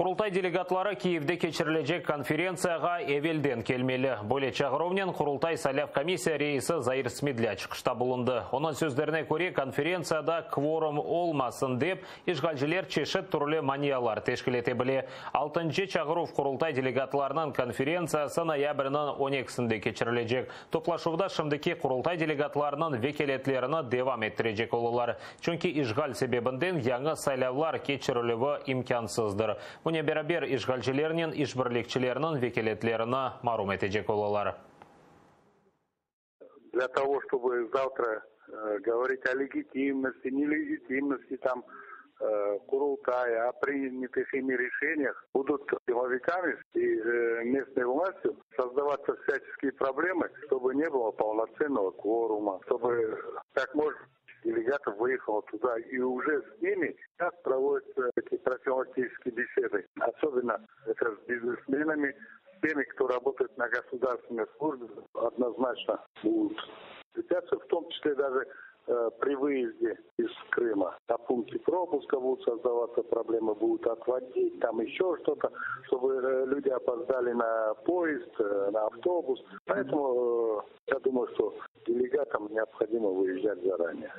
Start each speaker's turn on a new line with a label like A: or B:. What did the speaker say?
A: Курултай делегатлары Киевде кечірілежек конференцияға эвелден келмелі. Бөле чағыровнен Курултай Саляв комиссия рейсі Заир Смедляч қышта болынды. Оның сөздеріне көре конференцияда кворум олмасын деп, ишгалжелер чешет түрлі маниялар тешкілете біле. 6-шы чағыров Курултай делегатларының конференциясы ноябрінің 12-сінде кечірілежек. Топлашувда шымдыки Курултай делегатларының векелетлеріні девам еттірежек олылар. Чөнки ишгаль себебінден яңы сайлавлар кечірілігі имкансыздыр. Бұне берабер ишгалчылерінен ишбірлікчілерінің векелетлеріні марум етежек олалар.
B: Для того, чтобы завтра говорить о легитимности, нелегитимности Курултая, о принятых ими решениях, будут силовиками и местной властью создаваться всяческие проблемы, чтобы не было полноценного кворума, чтобы как можно делегатов выехало туда, и уже с ними сейчас проводятся такие профилактические беседы. Особенно это с бизнесменами, с теми, кто работает на государственной службе, однозначно будут встречаться, в том числе даже при выезде из Крыма. На пункте пропуска будут создаваться проблемы, будут отводить, там еще что-то, чтобы люди опоздали на поезд, на автобус. Поэтому я думаю, что делегатам необходимо выезжать заранее.